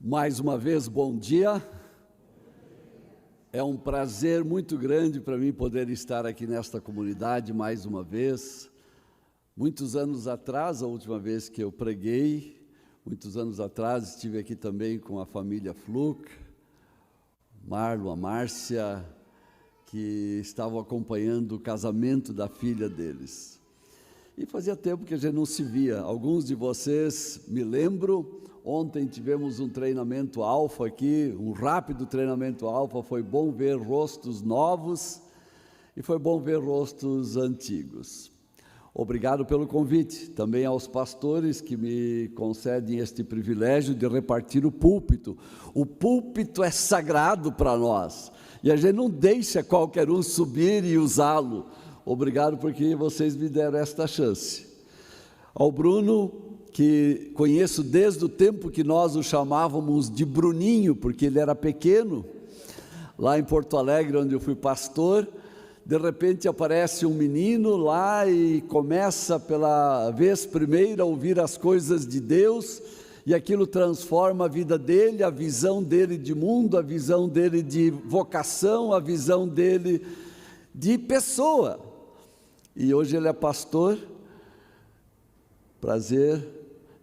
Mais uma vez, bom dia. É um prazer muito grande para mim poder estar aqui nesta comunidade mais uma vez. Muitos anos atrás, a última vez que eu preguei, muitos anos atrás, estive aqui também com a família Fluck, Marlon, a Márcia, que estavam acompanhando o casamento da filha deles. E fazia tempo que a gente não se via. Alguns de vocês me lembram. Ontem tivemos um treinamento alfa aqui, um rápido treinamento alfa. Foi bom ver rostos novos e foi bom ver rostos antigos. Obrigado pelo convite, também aos pastores que me concedem este privilégio de repartir o púlpito. O púlpito é sagrado para nós e a gente não deixa qualquer um subir e usá-lo. Obrigado porque vocês me deram esta chance. Ao Bruno, que conheço desde o tempo que nós o chamávamos de Bruninho, porque ele era pequeno, lá em Porto Alegre, onde eu fui pastor. De repente aparece um menino lá e começa pela vez primeira a ouvir as coisas de Deus, e aquilo transforma a vida dele, a visão dele de mundo, a visão dele de vocação, a visão dele de pessoa. E hoje ele é pastor. Prazer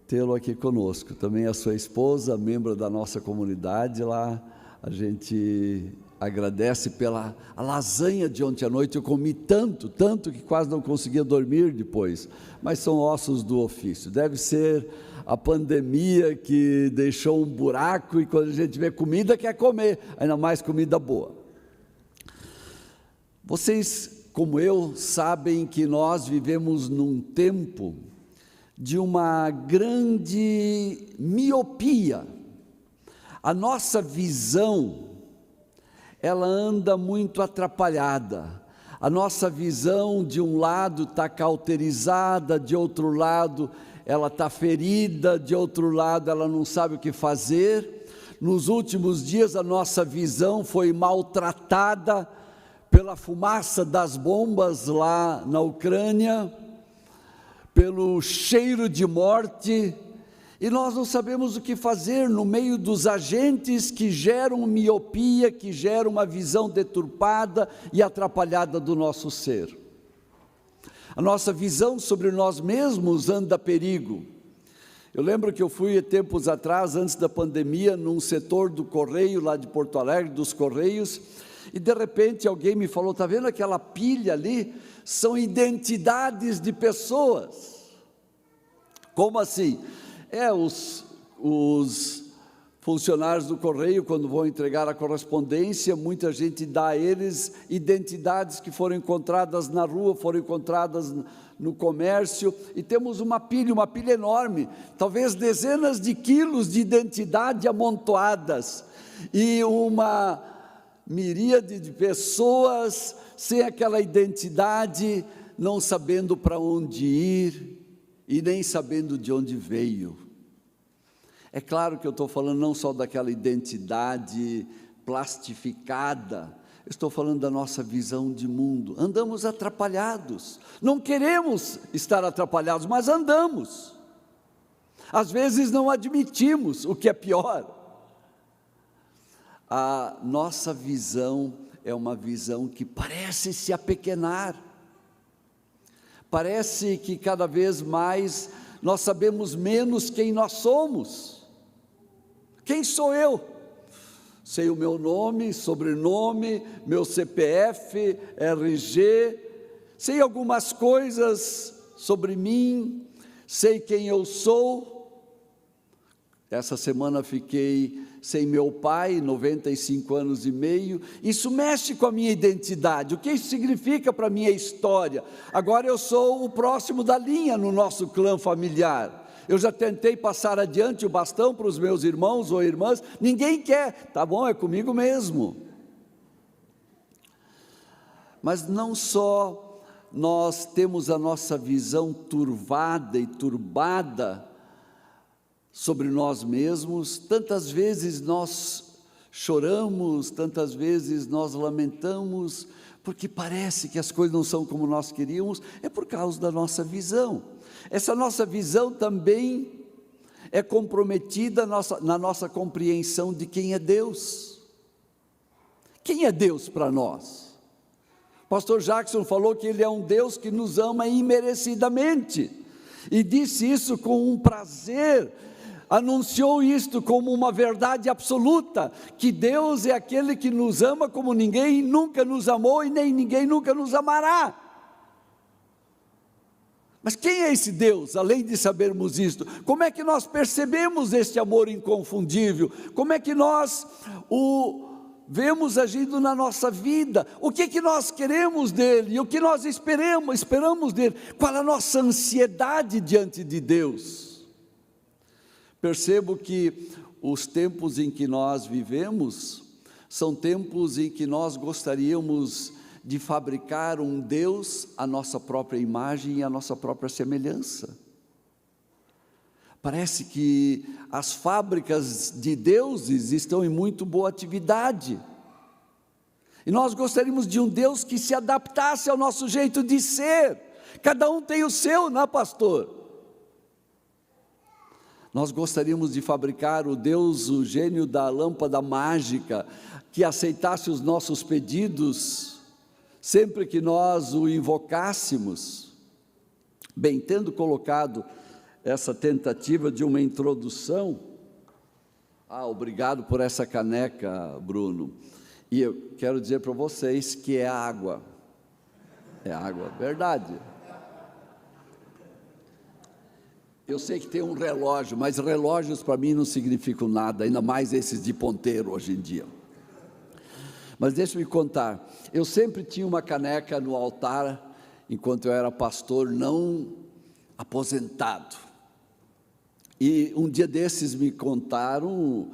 tê-lo aqui conosco. Também a sua esposa, membro da nossa comunidade lá. A gente agradece pela lasanha de ontem à noite. Eu comi tanto que quase não conseguia dormir depois. Mas são ossos do ofício. Deve ser a pandemia que deixou um buraco, e quando a gente vê comida, quer comer, ainda mais comida boa. Vocês, como eu, sabem que nós vivemos num tempo de uma grande miopia. A nossa visão, ela anda muito atrapalhada. A nossa visão, de um lado, está cauterizada, de outro lado, ela está ferida, de outro lado, ela não sabe o que fazer. Nos últimos dias, a nossa visão foi maltratada pela fumaça das bombas lá na Ucrânia, pelo cheiro de morte, e nós não sabemos o que fazer no meio dos agentes que geram miopia, que geram uma visão deturpada e atrapalhada do nosso ser. A nossa visão sobre nós mesmos anda a perigo. Eu lembro que eu fui, tempos atrás, antes da pandemia, num setor do Correio, lá de Porto Alegre, dos Correios, e de repente alguém me falou: está vendo aquela pilha ali? São identidades de pessoas. Como assim? Os funcionários do Correio, quando vão entregar a correspondência, muita gente dá a eles identidades que foram encontradas na rua, foram encontradas no comércio, e temos uma pilha enorme, talvez dezenas de quilos de identidade amontoadas, e uma miríade de pessoas sem aquela identidade, não sabendo para onde ir e nem sabendo de onde veio. É claro que eu estou falando não só daquela identidade plastificada, eu estou falando da nossa visão de mundo. Andamos atrapalhados, não queremos estar atrapalhados, mas andamos. Às vezes não admitimos, o que é pior. A nossa visão é uma visão que parece se apequenar. Parece que cada vez mais nós sabemos menos quem nós somos. Quem sou eu? Sei o meu nome, sobrenome, meu CPF, RG, sei algumas coisas sobre mim, sei quem eu sou. Essa semana fiquei sem meu pai, 95 anos e meio, isso mexe com a minha identidade. O que isso significa para a minha história? Agora eu sou o próximo da linha no nosso clã familiar. Eu já tentei passar adiante o bastão para os meus irmãos ou irmãs, ninguém quer, tá bom, é comigo mesmo. Mas não só nós temos a nossa visão turvada e turbada sobre nós mesmos, tantas vezes nós choramos, tantas vezes nós lamentamos, porque parece que as coisas não são como nós queríamos, é por causa da nossa visão. Essa nossa visão também é comprometida na nossa compreensão de quem é Deus. Quem é Deus para nós? Pastor Jackson falou que Ele é um Deus que nos ama imerecidamente, e disse isso com um prazer, anunciou isto como uma verdade absoluta, que Deus é aquele que nos ama como ninguém nunca nos amou e nem ninguém nunca nos amará. Mas quem é esse Deus, além de sabermos isto? Como é que nós percebemos este amor inconfundível? Como é que nós o vemos agindo na nossa vida? O que nós queremos dele? O que nós esperamos dele? Qual a nossa ansiedade diante de Deus? Percebo que os tempos em que nós vivemos são tempos em que nós gostaríamos de fabricar um Deus à nossa própria imagem e à nossa própria semelhança. Parece que as fábricas de deuses estão em muito boa atividade, e nós gostaríamos de um Deus que se adaptasse ao nosso jeito de ser. Cada um tem o seu, não é, pastor? Nós gostaríamos de fabricar o Deus, o gênio da lâmpada mágica, que aceitasse os nossos pedidos sempre que nós o invocássemos. Bem, tendo colocado essa tentativa de uma introdução, obrigado por essa caneca, Bruno, e eu quero dizer para vocês que é água, verdade. Eu sei que tem um relógio, mas relógios para mim não significam nada, ainda mais esses de ponteiro hoje em dia. Mas deixa eu me contar, eu sempre tinha uma caneca no altar, enquanto eu era pastor não aposentado. E um dia desses me contou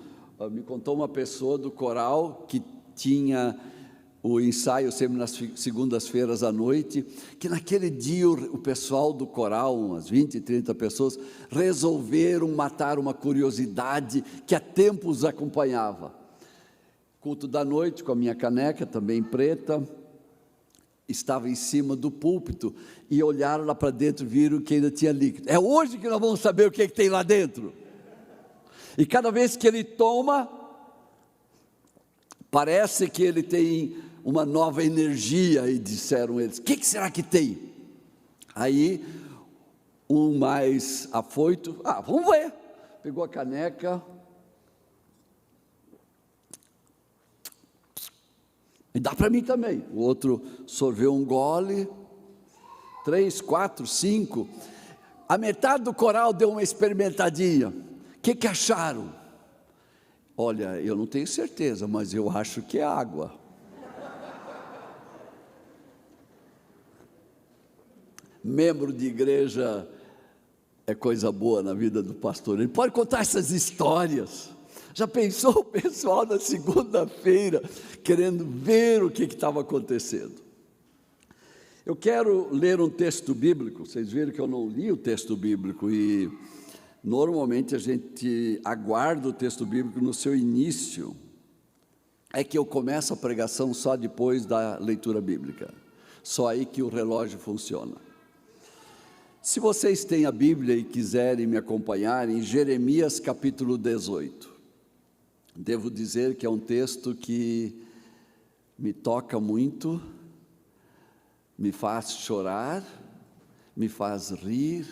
uma pessoa do coral, que tinha o ensaio sempre nas segundas-feiras à noite, que naquele dia o pessoal do coral, umas 20, 30 pessoas, resolveram matar uma curiosidade que há tempos os acompanhava. Culto da noite, com a minha caneca, também preta, estava em cima do púlpito, e olharam lá para dentro, viram que ainda tinha líquido. É hoje que nós vamos saber o que tem lá dentro. E cada vez que ele toma, parece que ele tem uma nova energia, e disseram eles, o que será que tem? Aí, um mais afoito, vamos ver, pegou a caneca, e dá para mim também. O outro sorveu um gole, 3, 4, 5, a metade do coral deu uma experimentadinha. O que acharam? Olha, eu não tenho certeza, mas eu acho que é água. Membro de igreja é coisa boa na vida do pastor, ele pode contar essas histórias. Já pensou o pessoal na segunda-feira querendo ver o que estava acontecendo? Eu quero ler um texto bíblico. Vocês viram que eu não li o texto bíblico, e normalmente a gente aguarda o texto bíblico no seu início. É que eu começo a pregação só depois da leitura bíblica, só aí que o relógio funciona. Se vocês têm a Bíblia e quiserem me acompanhar, em Jeremias capítulo 18, devo dizer que é um texto que me toca muito, me faz chorar, me faz rir,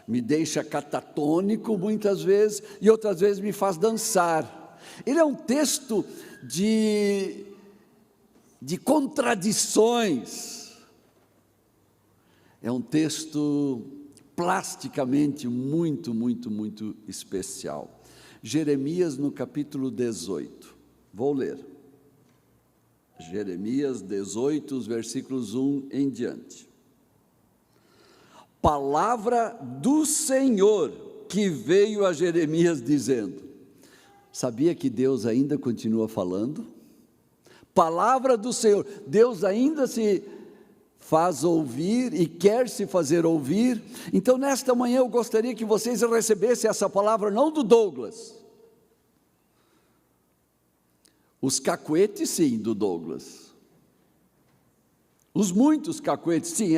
me deixa catatônico muitas vezes, e outras vezes me faz dançar. Ele é um texto de contradições, é um texto plasticamente muito, muito, muito especial. Jeremias no capítulo 18, vou ler, Jeremias 18, os versículos 1 em diante. Palavra do Senhor que veio a Jeremias dizendo, sabia que Deus ainda continua falando? Palavra do Senhor, Deus ainda se faz ouvir e quer se fazer ouvir. Então nesta manhã eu gostaria que vocês recebessem essa palavra, não do Douglas, os cacuetes sim, do Douglas, os muitos cacuetes sim,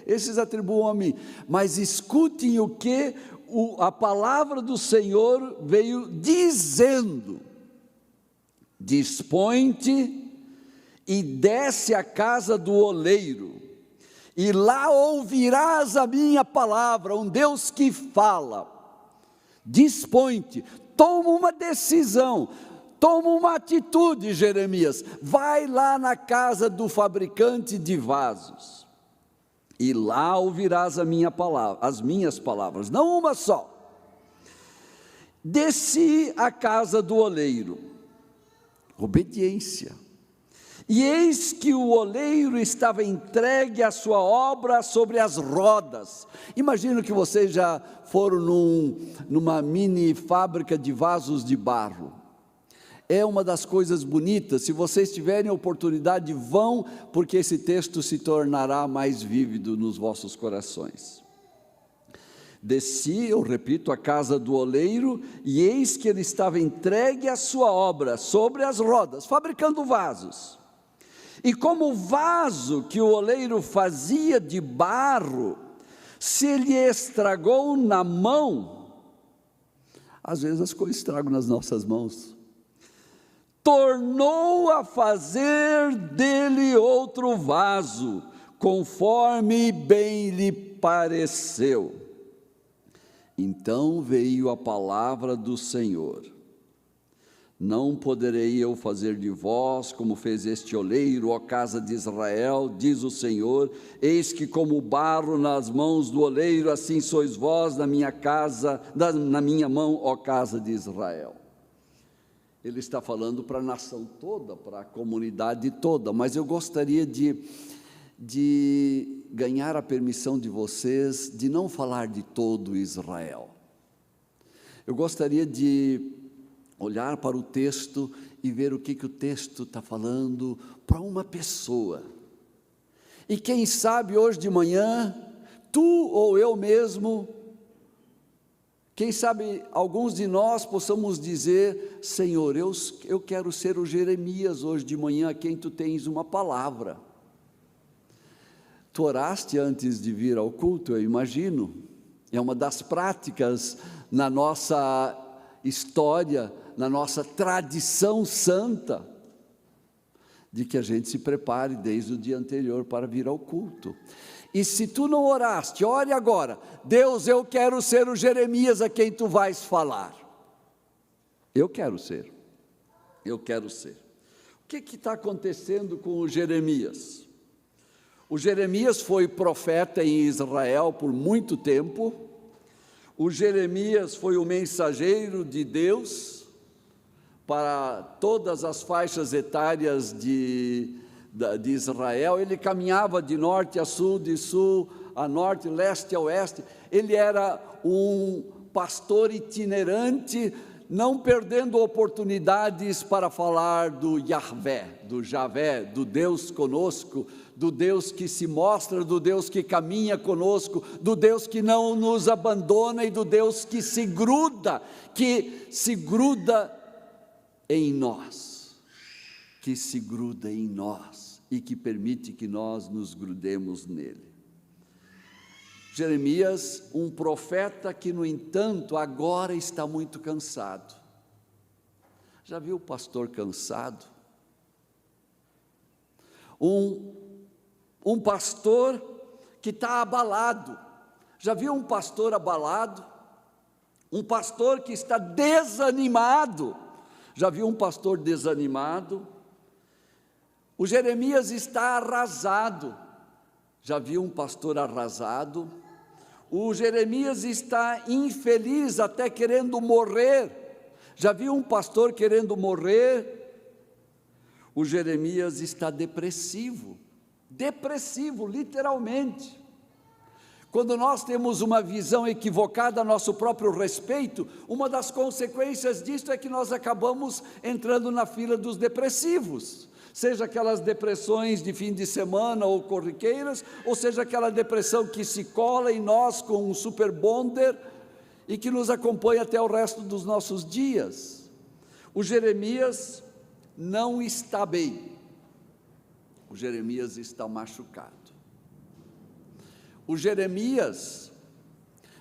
esses atribuam a mim, mas escutem o que a palavra do Senhor veio dizendo: dispõe-te e desce à casa do oleiro, e lá ouvirás a minha palavra. Um Deus que fala. Dispõe-te, toma uma decisão, toma uma atitude, Jeremias. Vai lá na casa do fabricante de vasos, e lá ouvirás a minha palavra, as minhas palavras, não uma só. Desci à casa do oleiro, obediência. E eis que o oleiro estava entregue à sua obra sobre as rodas. Imagino que vocês já foram numa mini fábrica de vasos de barro. É uma das coisas bonitas. Se vocês tiverem oportunidade, vão, porque esse texto se tornará mais vívido nos vossos corações. Desci, eu repito, à casa do oleiro, e eis que ele estava entregue à sua obra sobre as rodas, fabricando vasos. E como o vaso que o oleiro fazia de barro se lhe estragou na mão, às vezes as coisas estragam nas nossas mãos, tornou a fazer dele outro vaso, conforme bem lhe pareceu. Então veio a palavra do Senhor: não poderei eu fazer de vós como fez este oleiro, ó casa de Israel, diz o Senhor. Eis que como barro nas mãos do oleiro, assim sois vós na minha casa, na minha mão, ó casa de Israel. Ele está falando para a nação toda, para a comunidade toda, mas eu gostaria de ganhar a permissão de vocês de não falar de todo Israel. Eu gostaria de olhar para o texto e ver o que o texto está falando para uma pessoa. E quem sabe hoje de manhã, tu ou eu mesmo, quem sabe alguns de nós possamos dizer: Senhor, eu quero ser o Jeremias hoje de manhã, a quem tu tens uma palavra. Tu oraste antes de vir ao culto, eu imagino. É uma das práticas na nossa história, na nossa tradição santa, de que a gente se prepare desde o dia anterior para vir ao culto. E se tu não oraste, ore agora: Deus, eu quero ser o Jeremias a quem tu vais falar. Eu quero ser. O que está acontecendo com o Jeremias? O Jeremias foi profeta em Israel por muito tempo. O Jeremias foi o mensageiro de Deus para todas as faixas etárias de Israel. Ele caminhava de norte a sul, de sul a norte, leste a oeste. Ele era um pastor itinerante, não perdendo oportunidades para falar do Yahvé, do Javé, do Deus conosco, do Deus que se mostra, do Deus que caminha conosco, do Deus que não nos abandona e do Deus que se gruda em nós, e que permite que nós nos grudemos nele. Jeremias, um profeta que, no entanto, agora está muito cansado. Já viu o pastor cansado? Um pastor que está abalado. Já viu um pastor abalado? Um pastor que está desanimado. Já viu um pastor desanimado? O Jeremias está arrasado. Já viu um pastor arrasado? O Jeremias está infeliz, até querendo morrer. Já viu um pastor querendo morrer? O Jeremias está depressivo, literalmente. Quando nós temos uma visão equivocada a nosso próprio respeito, uma das consequências disso é que nós acabamos entrando na fila dos depressivos. Seja aquelas depressões de fim de semana ou corriqueiras, ou seja aquela depressão que se cola em nós com um super bonder e que nos acompanha até o resto dos nossos dias. O Jeremias não está bem. O Jeremias está machucado. O Jeremias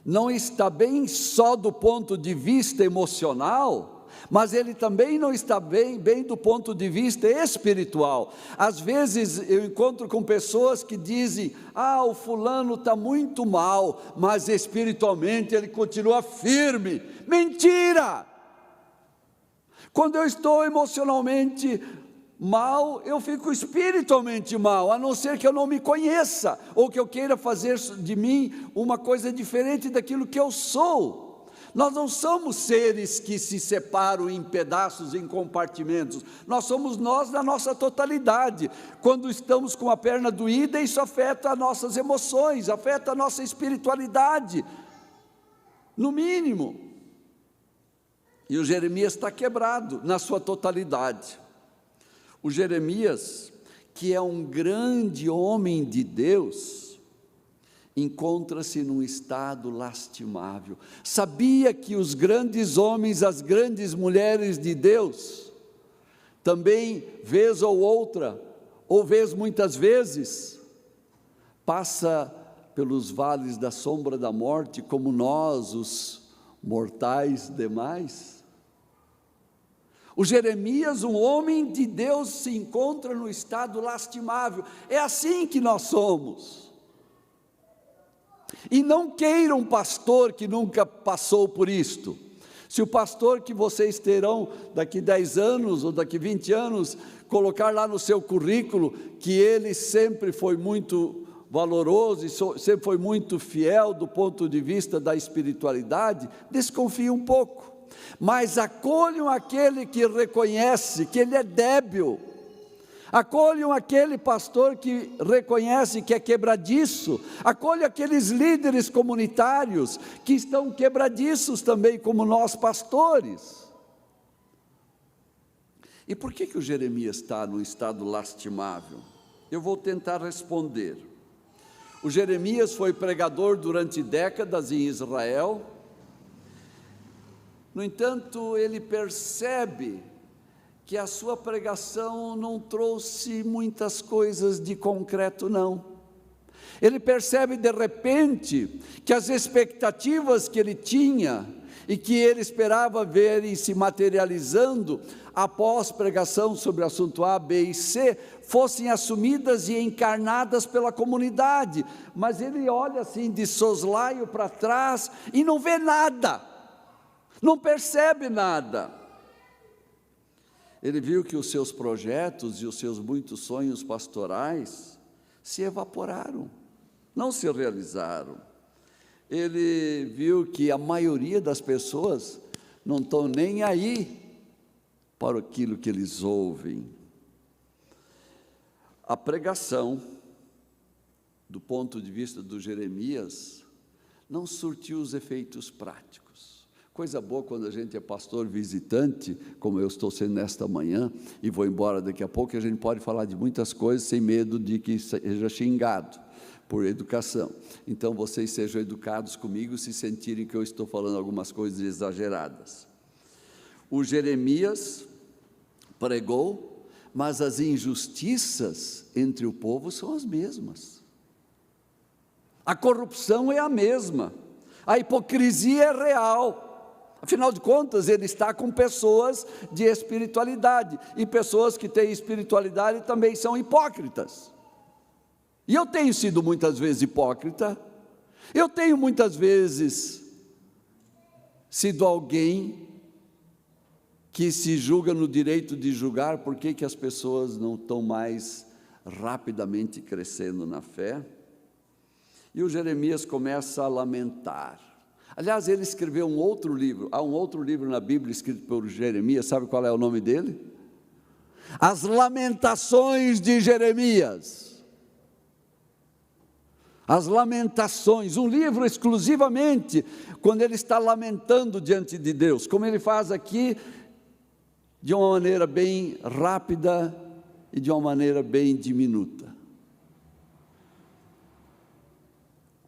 não está bem só do ponto de vista emocional, mas ele também não está bem do ponto de vista espiritual. Às vezes eu encontro com pessoas que dizem: o fulano está muito mal, mas espiritualmente ele continua firme. Mentira! Quando eu estou emocionalmente mal, eu fico espiritualmente mal, a não ser que eu não me conheça, ou que eu queira fazer de mim uma coisa diferente daquilo que eu sou. Nós não somos seres que se separam em pedaços, em compartimentos. Nós somos nós na nossa totalidade. Quando estamos com a perna doída, isso afeta as nossas emoções, afeta a nossa espiritualidade, no mínimo. E o Jeremias está quebrado na sua totalidade. O Jeremias, que é um grande homem de Deus, encontra-se num estado lastimável. Sabia que os grandes homens, as grandes mulheres de Deus, também, vez ou outra, ou vez muitas vezes, passa pelos vales da sombra da morte, como nós, os mortais demais? O Jeremias, um homem de Deus, se encontra no estado lastimável. É assim que nós somos. E não queira um pastor que nunca passou por isto. Se o pastor que vocês terão daqui 10 anos ou daqui 20 anos, colocar lá no seu currículo que ele sempre foi muito valoroso e sempre foi muito fiel do ponto de vista da espiritualidade, desconfie um pouco. Mas acolham aquele que reconhece que ele é débil. Acolham aquele pastor que reconhece que é quebradiço. Acolham aqueles líderes comunitários que estão quebradiços também, como nós pastores. E por que o Jeremias está num estado lastimável? Eu vou tentar responder. O Jeremias foi pregador durante décadas em Israel. No entanto, ele percebe que a sua pregação não trouxe muitas coisas de concreto, não. Ele percebe de repente que as expectativas que ele tinha e que ele esperava ver se materializando após pregação sobre o assunto A, B e C, fossem assumidas e encarnadas pela comunidade. Mas ele olha assim de soslaio para trás e não vê nada, não percebe nada. Ele viu que os seus projetos e os seus muitos sonhos pastorais se evaporaram, não se realizaram. Ele viu que a maioria das pessoas não estão nem aí para aquilo que eles ouvem. A pregação, do ponto de vista do Jeremias, não surtiu os efeitos práticos. Coisa boa quando a gente é pastor visitante, como eu estou sendo nesta manhã, e vou embora daqui a pouco, a gente pode falar de muitas coisas sem medo de que seja xingado por educação. Então vocês sejam educados comigo se sentirem que eu estou falando algumas coisas exageradas. O Jeremias pregou, mas as injustiças entre o povo são as mesmas. A corrupção é a mesma, a hipocrisia é real. Afinal de contas, ele está com pessoas de espiritualidade, e pessoas que têm espiritualidade também são hipócritas. E eu tenho sido muitas vezes hipócrita, eu tenho muitas vezes sido alguém que se julga no direito de julgar por que as pessoas não estão mais rapidamente crescendo na fé. E o Jeremias começa a lamentar. Aliás, ele escreveu um outro livro, há um outro livro na Bíblia escrito por Jeremias, sabe qual é o nome dele? As Lamentações de Jeremias. As Lamentações, um livro exclusivamente quando ele está lamentando diante de Deus, como ele faz aqui, de uma maneira bem rápida e de uma maneira bem diminuta.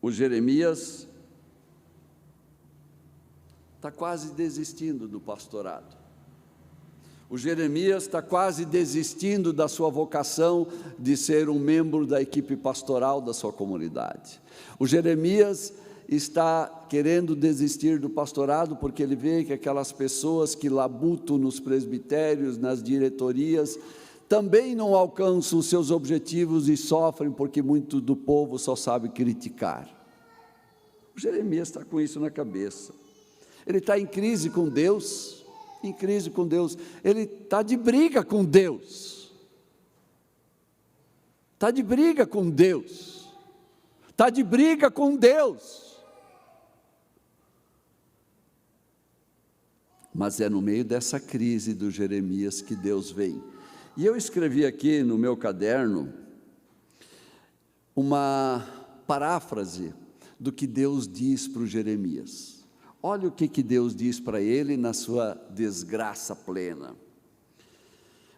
O Jeremias está quase desistindo do pastorado. O Jeremias está quase desistindo da sua vocação de ser um membro da equipe pastoral da sua comunidade. O Jeremias está querendo desistir do pastorado porque ele vê que aquelas pessoas que labutam nos presbitérios, nas diretorias, também não alcançam os seus objetivos e sofrem porque muito do povo só sabe criticar. O Jeremias está com isso na cabeça. Ele está em crise com Deus, ele está de briga com Deus. Está de briga com Deus. Está de briga com Deus. Mas é no meio dessa crise do Jeremias que Deus vem. E eu escrevi aqui no meu caderno uma paráfrase do que Deus diz para o Jeremias. Olha o que Deus diz para ele na sua desgraça plena.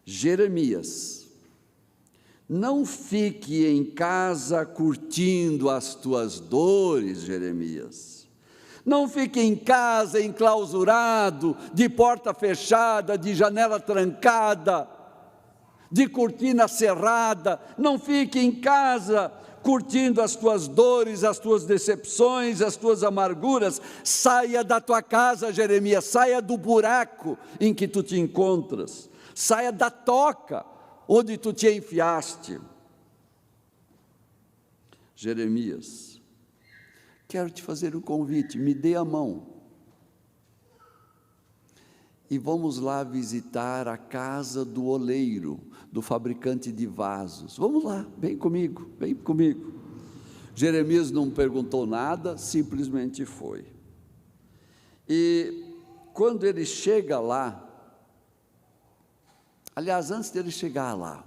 Jeremias, não fique em casa curtindo as tuas dores, Jeremias. Não fique em casa enclausurado, de porta fechada, de janela trancada, de cortina cerrada. Não fique em casa curtindo as tuas dores, as tuas decepções, as tuas amarguras. Saia da tua casa, Jeremias, saia do buraco em que tu te encontras, saia da toca onde tu te enfiaste. Jeremias, quero te fazer um convite, me dê a mão e vamos lá visitar a casa do oleiro, do fabricante de vasos. Vamos lá, vem comigo, vem comigo. Jeremias não perguntou nada, simplesmente foi. E quando ele chega lá, aliás, antes dele chegar lá,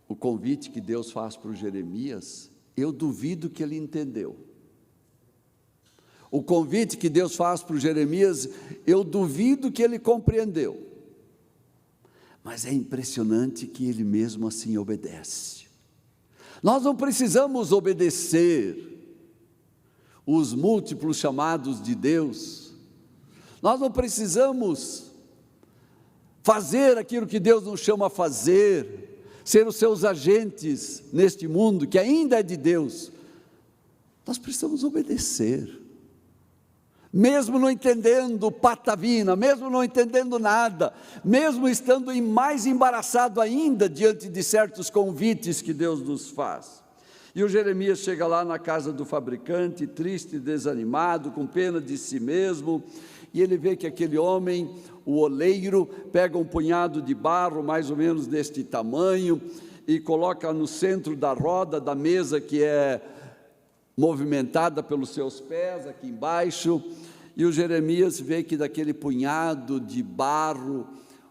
o convite que Deus faz para o Jeremias, eu duvido que ele entendeu. O convite que Deus faz para o Jeremias, eu duvido que ele compreendeu. Mas é impressionante que ele mesmo assim obedece. Nós não precisamos obedecer os múltiplos chamados de Deus. Nós não precisamos fazer aquilo que Deus nos chama a fazer, ser os seus agentes neste mundo que ainda é de Deus. Nós precisamos obedecer. Mesmo não entendendo patavina, mesmo não entendendo nada, mesmo estando mais embaraçado ainda diante de certos convites que Deus nos faz. E o Jeremias chega lá na casa do fabricante, triste, desanimado, com pena de si mesmo, e ele vê que aquele homem, o oleiro, pega um punhado de barro, mais ou menos deste tamanho, e coloca no centro da roda da mesa que é movimentada pelos seus pés, aqui embaixo, e o Jeremias vê que daquele punhado de barro,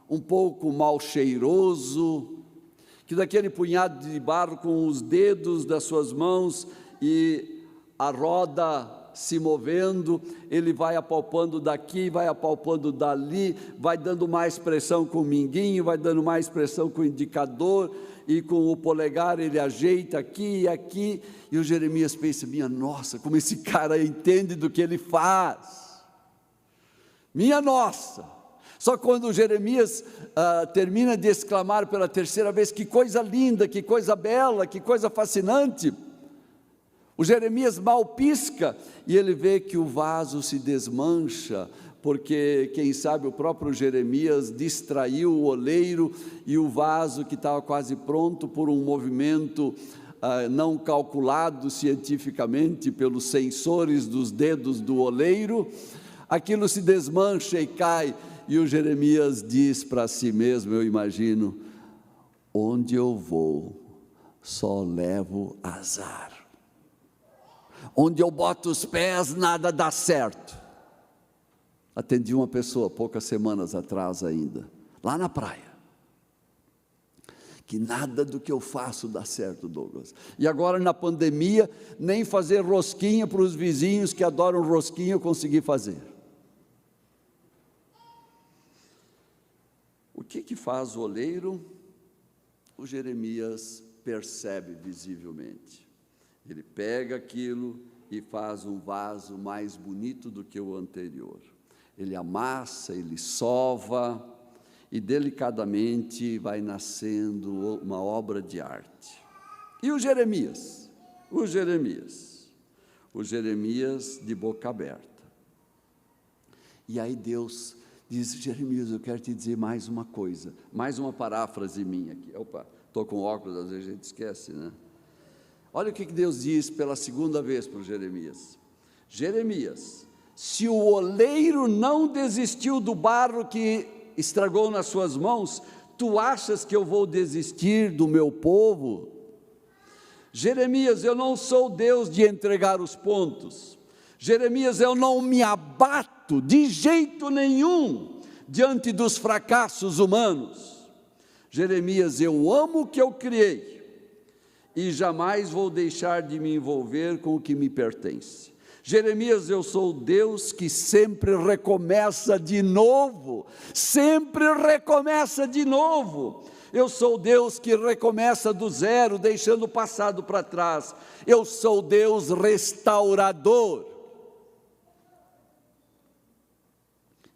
um pouco mal cheiroso, que daquele punhado de barro com os dedos das suas mãos e a roda se movendo, ele vai apalpando daqui, vai apalpando dali, vai dando mais pressão com o minguinho, vai dando mais pressão com o indicador, e com o polegar ele ajeita aqui e aqui, e o Jeremias pensa, minha nossa, como esse cara entende do que ele faz, minha nossa. Só quando o Jeremias termina de exclamar pela terceira vez, que coisa linda, que coisa bela, que coisa fascinante, o Jeremias mal pisca, e ele vê que o vaso se desmancha, porque, quem sabe, o próprio Jeremias distraiu o oleiro, e o vaso que estava quase pronto, por um movimento não calculado cientificamente pelos sensores dos dedos do oleiro, aquilo se desmancha e cai, e o Jeremias diz para si mesmo, eu imagino, onde eu vou, só levo azar. Onde eu boto os pés, nada dá certo. Atendi uma pessoa, poucas semanas atrás ainda, lá na praia, que nada do que eu faço dá certo, Douglas. E agora na pandemia, nem fazer rosquinha para os vizinhos que adoram rosquinha eu consegui fazer. O que faz o oleiro? O Jeremias percebe visivelmente. Ele pega aquilo e faz um vaso mais bonito do que o anterior. Ele amassa, ele sova, e delicadamente vai nascendo uma obra de arte. E o Jeremias? o Jeremias de boca aberta. E aí Deus diz: Jeremias, eu quero te dizer mais uma coisa, mais uma paráfrase minha aqui. Opa, estou com óculos, às vezes a gente esquece, né? Olha o que Deus diz pela segunda vez para o Jeremias: Jeremias, se o oleiro não desistiu do barro que estragou nas suas mãos, tu achas que eu vou desistir do meu povo? Jeremias, eu não sou Deus de entregar os pontos. Jeremias, eu não me abato de jeito nenhum diante dos fracassos humanos. Jeremias, eu amo o que eu criei e jamais vou deixar de me envolver com o que me pertence. Jeremias, eu sou Deus que sempre recomeça de novo, sempre recomeça de novo. Eu sou Deus que recomeça do zero, deixando o passado para trás. Eu sou Deus restaurador.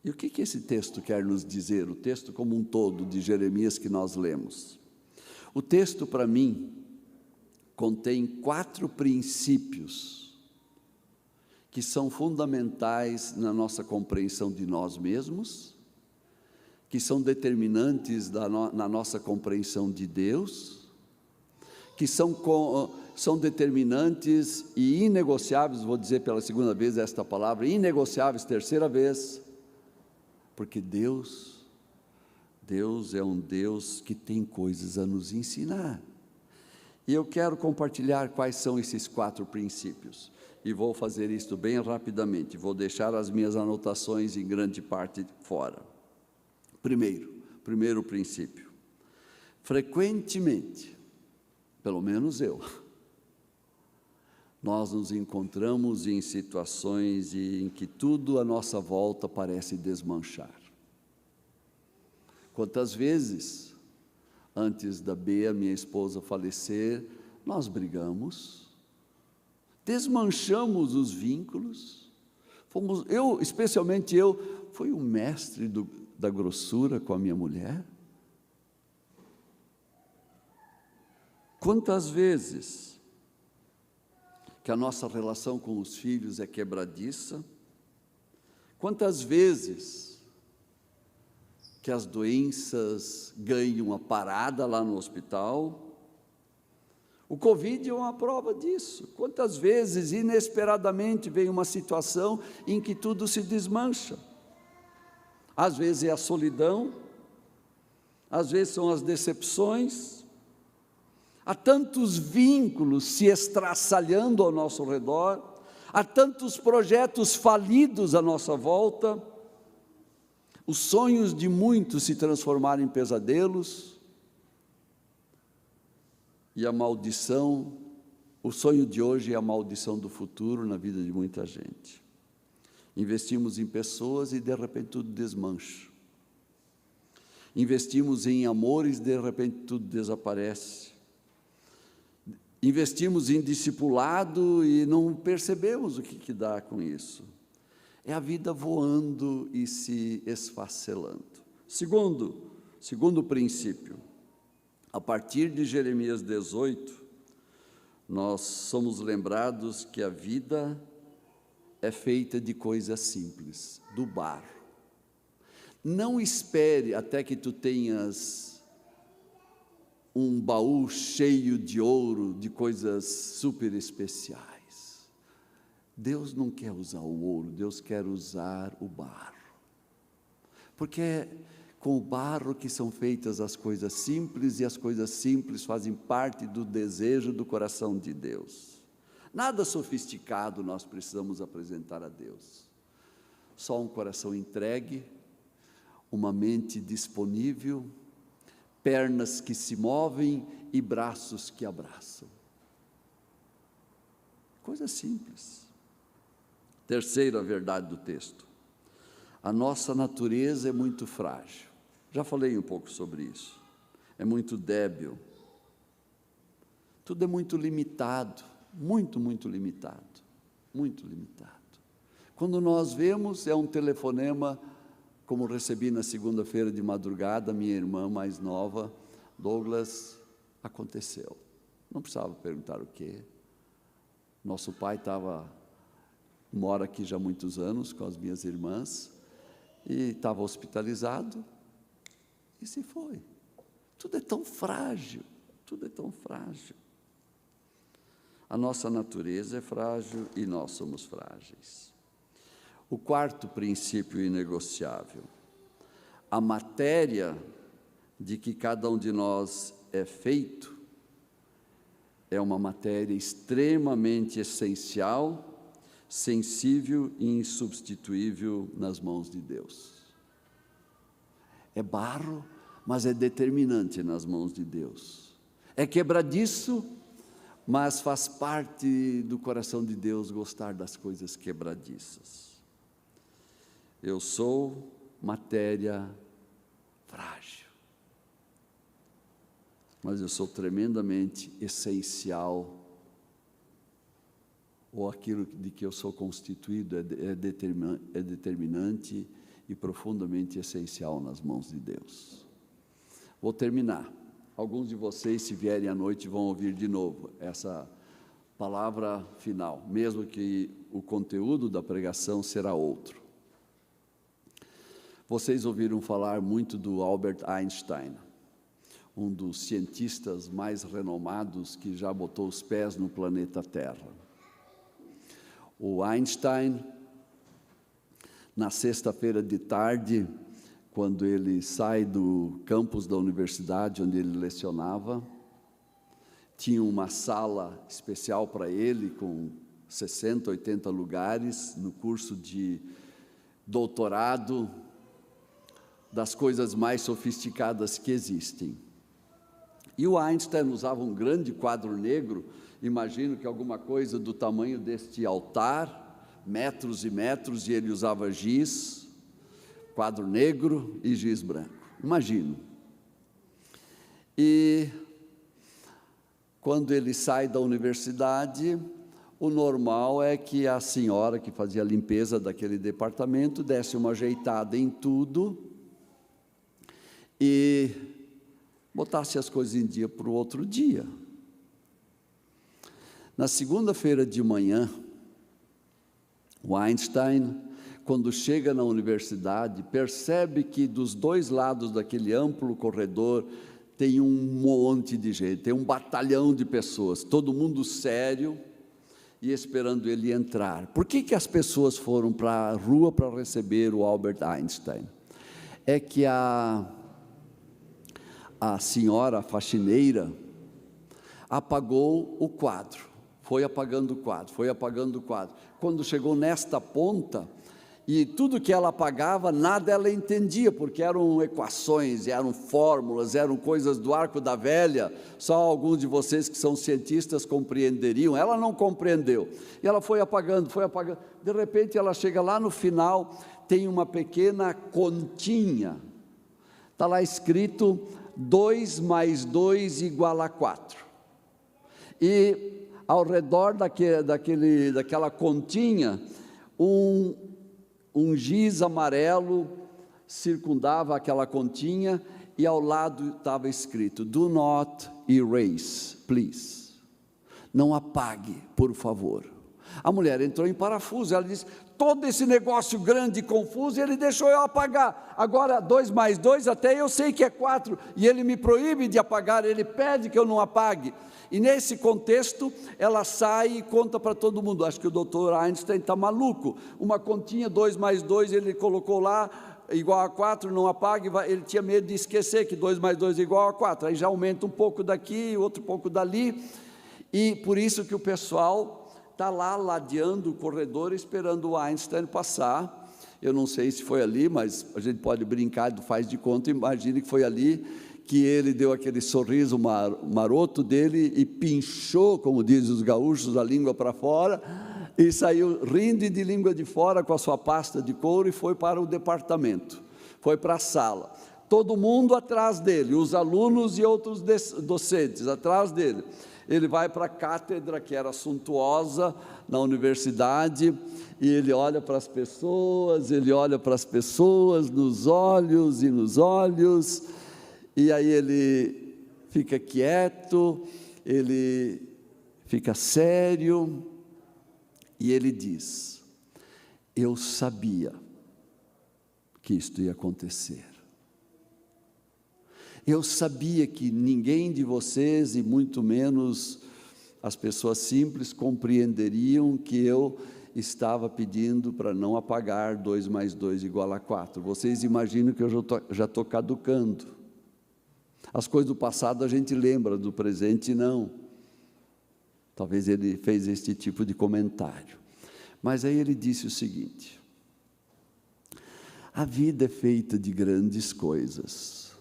E o que esse texto quer nos dizer? O texto como um todo de Jeremias que nós lemos. O texto, para mim, contém 4 princípios que são fundamentais na nossa compreensão de nós mesmos, que são determinantes na nossa compreensão de Deus, que são determinantes e inegociáveis, vou dizer pela segunda vez esta palavra, inegociáveis, terceira vez, porque Deus é um Deus que tem coisas a nos ensinar. E eu quero compartilhar quais são esses 4 princípios. E vou fazer isto bem rapidamente, vou deixar as minhas anotações em grande parte fora. Primeiro princípio, frequentemente, pelo menos eu, nós nos encontramos em situações em que tudo à nossa volta parece desmanchar. Quantas vezes, antes da Bea, minha esposa, falecer, nós brigamos, desmanchamos os vínculos, especialmente eu, fui o mestre da grossura com a minha mulher. Quantas vezes que a nossa relação com os filhos é quebradiça, quantas vezes que as doenças ganham uma parada lá no hospital. O Covid é uma prova disso. Quantas vezes, inesperadamente, vem uma situação em que tudo se desmancha. Às vezes é a solidão, às vezes são as decepções. Há tantos vínculos se estraçalhando ao nosso redor, há tantos projetos falidos à nossa volta, os sonhos de muitos se transformaram em pesadelos, e a maldição, o sonho de hoje é a maldição do futuro na vida de muita gente. Investimos em pessoas e de repente tudo desmancha. Investimos em amores e de repente tudo desaparece. Investimos em discipulado e não percebemos o que dá com isso. É a vida voando e se esfacelando. Segundo princípio, a partir de Jeremias 18, nós somos lembrados que a vida é feita de coisas simples, do barro. Não espere até que tu tenhas um baú cheio de ouro, de coisas super especiais. Deus não quer usar o ouro, Deus quer usar o barro. Porque é com o barro que são feitas as coisas simples, e as coisas simples fazem parte do desejo do coração de Deus. Nada sofisticado nós precisamos apresentar a Deus. Só um coração entregue, uma mente disponível, pernas que se movem e braços que abraçam. Coisa simples. Terceira verdade do texto: a nossa natureza é muito frágil. Já falei um pouco sobre isso. É muito débil. Tudo é muito limitado, muito limitado, muito limitado. Quando nós vemos, é um telefonema, como recebi na segunda-feira de madrugada, minha irmã mais nova: Douglas, aconteceu. Não precisava perguntar o quê. Nosso pai mora aqui já há muitos anos com as minhas irmãs, e estava hospitalizado, e se foi. Tudo é tão frágil, tudo é tão frágil. A nossa natureza é frágil e nós somos frágeis. O quarto princípio inegociável: a matéria de que cada um de nós é feito é uma matéria extremamente essencial, sensível e insubstituível nas mãos de Deus. É barro, mas é determinante nas mãos de Deus. É quebradiço, mas faz parte do coração de Deus gostar das coisas quebradiças. Eu sou matéria frágil, mas eu sou tremendamente essencial, ou aquilo de que eu sou constituído é determinante e profundamente essencial nas mãos de Deus. Vou terminar. Alguns de vocês, se vierem à noite, vão ouvir de novo essa palavra final, mesmo que o conteúdo da pregação será outro. Vocês ouviram falar muito do Albert Einstein, um dos cientistas mais renomados que já botou os pés no planeta Terra. O Einstein, na sexta-feira de tarde, quando ele sai do campus da universidade onde ele lecionava, tinha uma sala especial para ele, com 60, 80 lugares, no curso de doutorado, das coisas mais sofisticadas que existem. E o Einstein usava um grande quadro negro, imagino que alguma coisa do tamanho deste altar, metros e metros, e ele usava giz, quadro negro e giz branco, imagino. E quando ele sai da universidade, o normal é que a senhora que fazia a limpeza daquele departamento desse uma ajeitada em tudo e botasse as coisas em dia para o outro dia. Na segunda-feira de manhã, o Einstein, quando chega na universidade, percebe que dos dois lados daquele amplo corredor tem um monte de gente, tem um batalhão de pessoas, todo mundo sério e esperando ele entrar. Por que as pessoas foram para a rua para receber o Albert Einstein? É que a senhora faxineira apagou o quadro, foi apagando o quadro, foi apagando o quadro. Quando chegou nesta ponta, e tudo que ela apagava, nada ela entendia, porque eram equações, eram fórmulas, eram coisas do arco da velha, só alguns de vocês que são cientistas compreenderiam. Ela não compreendeu, e ela foi apagando, de repente ela chega lá no final, tem uma pequena continha, está lá escrito 2 mais 2 igual a 4, e ao redor daquela continha, um giz amarelo circundava aquela continha, e ao lado estava escrito: do not erase, please. Não apague, por favor. A mulher entrou em parafuso, ela disse: todo esse negócio grande e confuso, ele deixou eu apagar, agora 2 mais 2, até eu sei que é 4, e ele me proíbe de apagar, ele pede que eu não apague. E nesse contexto, ela sai e conta para todo mundo. Acho que o doutor Einstein está maluco, uma continha 2 mais 2, ele colocou lá, igual a 4, não apague, ele tinha medo de esquecer que 2 mais 2 é igual a 4, aí já aumenta um pouco daqui, outro pouco dali, e por isso que o pessoal está lá ladeando o corredor, esperando o Einstein passar. Eu não sei se foi ali, mas a gente pode brincar, faz de conta, imagine que foi ali que ele deu aquele sorriso maroto dele e pinchou, como dizem os gaúchos, a língua para fora, e saiu rindo e de língua de fora com a sua pasta de couro, e foi para o departamento, foi para a sala. Todo mundo atrás dele, os alunos e outros docentes atrás dele. Ele vai para a cátedra, que era suntuosa na universidade, e ele olha para as pessoas, nos olhos, e aí ele fica quieto, ele fica sério, E ele diz: eu sabia que isto ia acontecer. Eu sabia que ninguém de vocês, e muito menos as pessoas simples, compreenderiam que eu estava pedindo para não apagar 2 mais 2 igual a 4. Vocês imaginam que eu já estou caducando. As coisas do passado a gente lembra, do presente não. Talvez ele fez este tipo de comentário. Mas aí ele disse o seguinte: a vida é feita de grandes coisas,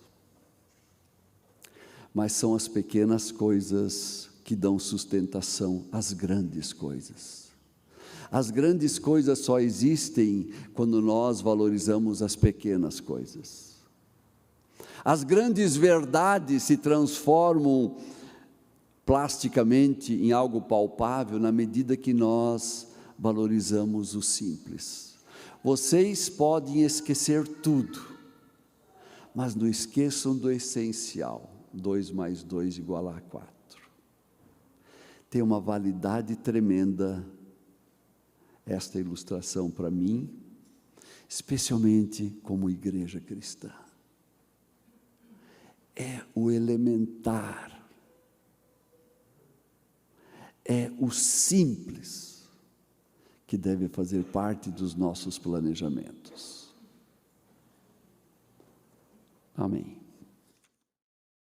mas são as pequenas coisas que dão sustentação às grandes coisas. As grandes coisas só existem quando nós valorizamos as pequenas coisas. As grandes verdades se transformam plasticamente em algo palpável na medida que nós valorizamos o simples. Vocês podem esquecer tudo, mas não esqueçam do essencial: 2 mais 2 igual a 4. Tem uma validade tremenda esta ilustração para mim, especialmente como igreja cristã. É o elementar, é o simples que deve fazer parte dos nossos planejamentos. Amém.